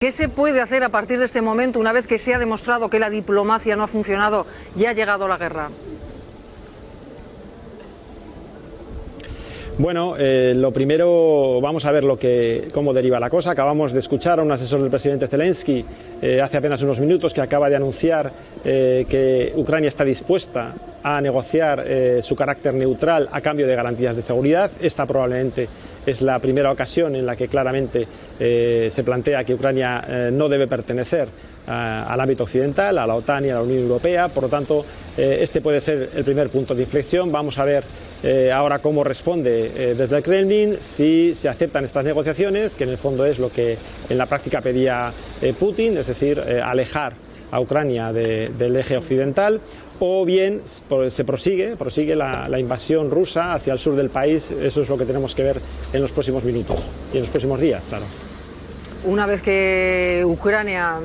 ¿Qué se puede hacer a partir de este momento, una vez que se ha demostrado que la diplomacia no ha funcionado y ha llegado la guerra? Bueno, lo primero, vamos a ver cómo deriva la cosa. Acabamos de escuchar a un asesor del presidente Zelensky hace apenas unos minutos, que acaba de anunciar que Ucrania está dispuesta a negociar su carácter neutral a cambio de garantías de seguridad. Esta probablemente es la primera ocasión en la que claramente se plantea que Ucrania no debe pertenecer al ámbito occidental, a la OTAN y a la Unión Europea. Por lo tanto, este puede ser el primer punto de inflexión. Vamos a ver ahora cómo responde desde el Kremlin, si se aceptan estas negociaciones, que en el fondo es lo que en la práctica pedía Putin, es decir, alejar a Ucrania del eje occidental, o bien se prosigue la invasión rusa hacia el sur del país. Eso es lo que tenemos que ver en los próximos minutos y en los próximos días, claro. Una vez que Ucrania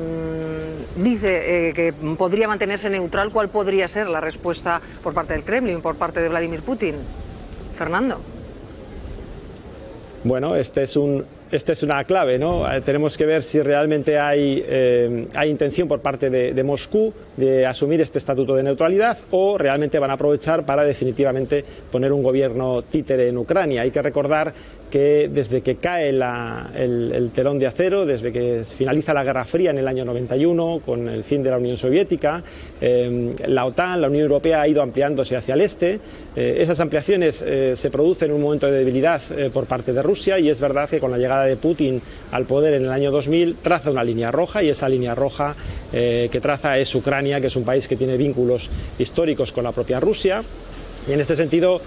dice que podría mantenerse neutral, ¿cuál podría ser la respuesta por parte del Kremlin, por parte de Vladimir Putin? Fernando. Bueno, esta es una clave, ¿no? Tenemos que ver si realmente hay intención por parte de Moscú de asumir este estatuto de neutralidad, o realmente van a aprovechar para definitivamente poner un gobierno títere en Ucrania. Hay que recordar que desde que cae el telón de acero, desde que finaliza la Guerra Fría en el año 91, con el fin de la Unión Soviética, la OTAN, la Unión Europea, ha ido ampliándose hacia el este. Esas ampliaciones se producen en un momento de debilidad por parte de Rusia, y es verdad que con la llegada de Putin al poder en el año 2000 traza una línea roja, y esa línea roja que traza es Ucrania, que es un país que tiene vínculos históricos con la propia Rusia. Y en este sentido,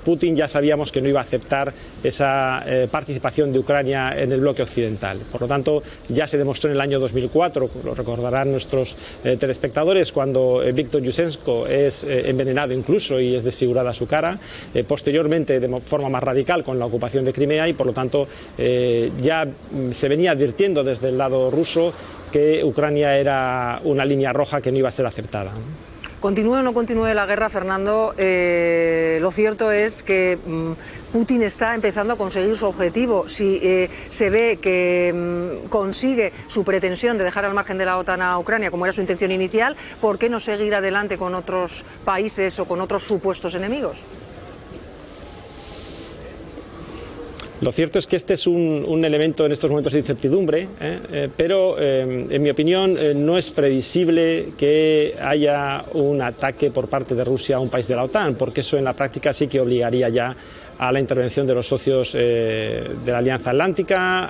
Putin ya sabíamos que no iba a aceptar esa participación de Ucrania en el bloque occidental. Por lo tanto, ya se demostró en el año 2004, lo recordarán nuestros telespectadores, cuando Víctor Yushchenko es envenenado incluso y es desfigurada su cara. Posteriormente, de forma más radical, con la ocupación de Crimea, y por lo tanto ya se venía advirtiendo desde el lado ruso que Ucrania era una línea roja que no iba a ser aceptada. Continúe o no continúe la guerra, Fernando, lo cierto es que Putin está empezando a conseguir su objetivo. Si se ve que consigue su pretensión de dejar al margen de la OTAN a Ucrania, como era su intención inicial, ¿por qué no seguir adelante con otros países o con otros supuestos enemigos? Lo cierto es que este es un elemento en estos momentos de incertidumbre, pero en mi opinión no es previsible que haya un ataque por parte de Rusia a un país de la OTAN, porque eso en la práctica sí que obligaría ya a la intervención de los socios de la Alianza Atlántica,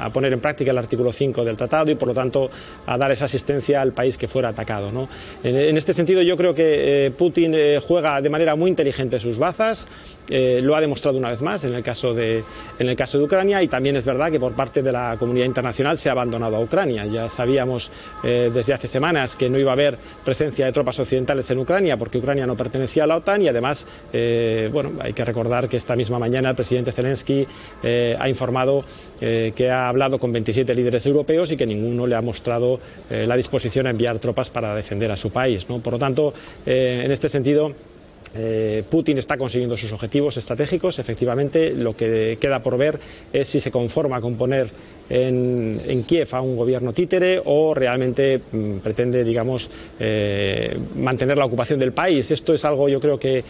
a poner en práctica el artículo 5 del tratado y, por lo tanto, a dar esa asistencia al país que fuera atacado, ¿no? En este sentido, yo creo que Putin juega de manera muy inteligente sus bazas, lo ha demostrado una vez más en el caso de Ucrania, y también es verdad que por parte de la comunidad internacional se ha abandonado a Ucrania. Ya sabíamos desde hace semanas que no iba a haber presencia de tropas occidentales en Ucrania, porque Ucrania no pertenecía a la OTAN, y además, bueno, hay que recordar que esta misma mañana el presidente Zelensky ha informado que ha hablado con 27 líderes europeos y que ninguno le ha mostrado la disposición a enviar tropas para defender a su país, ¿no? Por lo tanto, en este sentido, Putin está consiguiendo sus objetivos estratégicos. Efectivamente, lo que queda por ver es si se conforma con poner en Kiev a un gobierno títere, o realmente pretende, digamos, mantener la ocupación del país. Esto es algo, yo creo que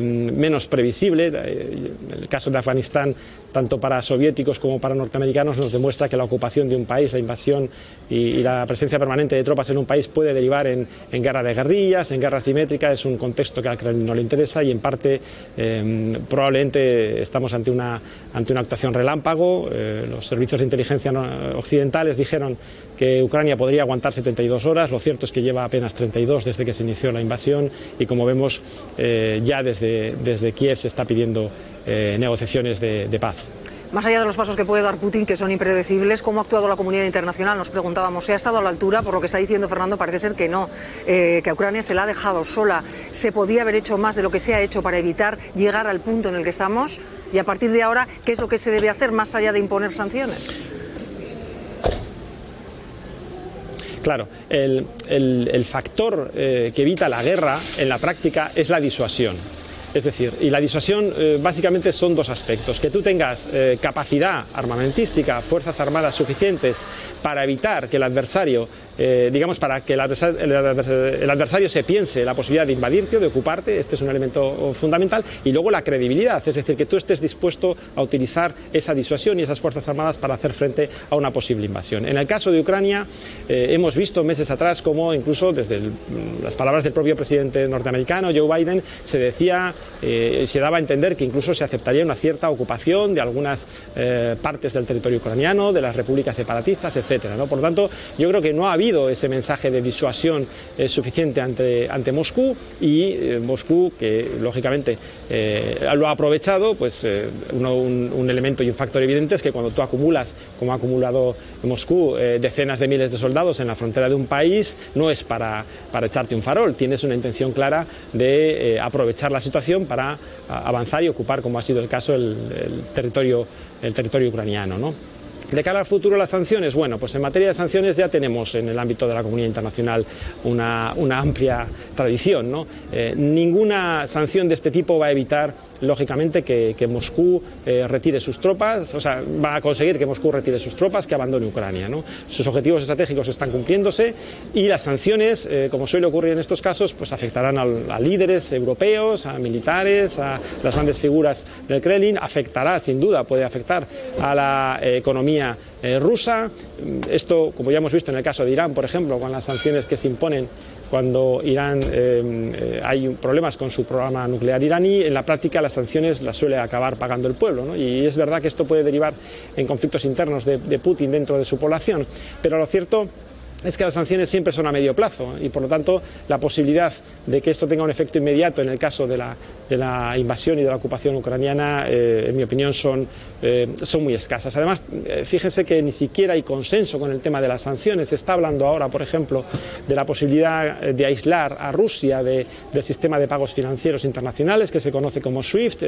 menos previsible. El caso de Afganistán, tanto para soviéticos como para norteamericanos, nos demuestra que la ocupación de un país, la invasión y la presencia permanente de tropas en un país puede derivar en guerra de guerrillas, en guerra asimétrica. Es un contexto que al Kremlin no le interesa, y en parte probablemente estamos ante una actuación relámpago. Los servicios de inteligencia occidentales dijeron que Ucrania podría aguantar 72 horas, lo cierto es que lleva apenas 32 desde que se inició la invasión, y como vemos ya desde Kiev se está pidiendo negociaciones de paz. Más allá de los pasos que puede dar Putin, que son impredecibles, ¿cómo ha actuado la comunidad internacional? Nos preguntábamos, ¿se ha estado a la altura? Por lo que está diciendo Fernando, parece ser que no, que a Ucrania se la ha dejado sola. ¿Se podía haber hecho más de lo que se ha hecho para evitar llegar al punto en el que estamos? Y a partir de ahora, ¿qué es lo que se debe hacer más allá de imponer sanciones? Claro, el factor que evita la guerra en la práctica es la disuasión. Es decir, y la disuasión básicamente son dos aspectos: que tú tengas capacidad armamentística, fuerzas armadas suficientes para evitar que el adversario, para que el adversario se piense la posibilidad de invadirte o de ocuparte. Este es un elemento fundamental. Y luego la credibilidad, es decir, que tú estés dispuesto a utilizar esa disuasión y esas fuerzas armadas para hacer frente a una posible invasión. En el caso de Ucrania, hemos visto meses atrás cómo incluso desde las palabras del propio presidente norteamericano, Joe Biden, se decía, se daba a entender que incluso se aceptaría una cierta ocupación de algunas partes del territorio ucraniano, de las repúblicas separatistas, etcétera, ¿no? Por lo tanto, yo creo que no ha habido ese mensaje de disuasión suficiente ante Moscú, y Moscú, que lógicamente lo ha aprovechado, pues un elemento y un factor evidente es que cuando tú acumulas, como ha acumulado Moscú, decenas de miles de soldados en la frontera de un país, no es para echarte un farol, tienes una intención clara de aprovechar la situación para avanzar y ocupar, como ha sido el caso, el territorio ucraniano, ¿no? De cara al futuro, las sanciones, bueno, pues en materia de sanciones ya tenemos en el ámbito de la comunidad internacional una amplia tradición, ¿no? Ninguna sanción de este tipo va a evitar, lógicamente, que Moscú retire sus tropas, o sea, va a conseguir que Moscú retire sus tropas, que abandone Ucrania, ¿no? Sus objetivos estratégicos están cumpliéndose, y las sanciones, como suele ocurrir en estos casos, pues afectarán a líderes europeos, a militares, a las grandes figuras del Kremlin, afectará, sin duda, puede afectar a la economía rusa. Esto, como ya hemos visto en el caso de Irán, por ejemplo, con las sanciones que se imponen cuando Irán hay problemas con su programa nuclear iraní, en la práctica las sanciones las suele acabar pagando el pueblo, ¿no? Y es verdad que esto puede derivar en conflictos internos de Putin dentro de su población, pero lo cierto es que las sanciones siempre son a medio plazo, y por lo tanto la posibilidad de que esto tenga un efecto inmediato en el caso de la invasión y de la ocupación ucraniana, en mi opinión, son muy escasas. Además, fíjense que ni siquiera hay consenso con el tema de las sanciones. Se está hablando ahora, por ejemplo, de la posibilidad de aislar a Rusia del sistema de pagos financieros internacionales, que se conoce como SWIFT.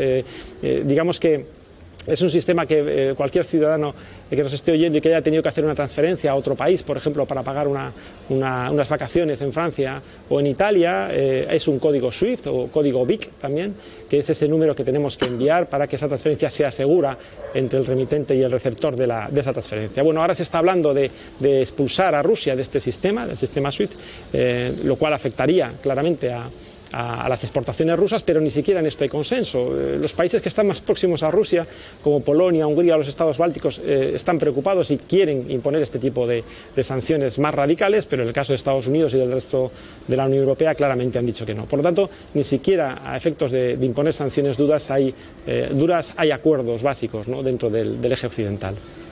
Digamos que es un sistema que cualquier ciudadano que nos esté oyendo y que haya tenido que hacer una transferencia a otro país, por ejemplo, para pagar unas vacaciones en Francia o en Italia, es un código SWIFT o código BIC también, que es ese número que tenemos que enviar para que esa transferencia sea segura entre el remitente y el receptor de esa transferencia. Bueno, ahora se está hablando de expulsar a Rusia de este sistema, del sistema SWIFT, lo cual afectaría claramente a las exportaciones rusas, pero ni siquiera en esto hay consenso. Los países que están más próximos a Rusia, como Polonia, Hungría o los estados bálticos, están preocupados y quieren imponer este tipo de sanciones más radicales, pero en el caso de Estados Unidos y del resto de la Unión Europea claramente han dicho que no. Por lo tanto, ni siquiera a efectos de imponer sanciones duras hay acuerdos básicos, ¿no?, dentro del eje occidental.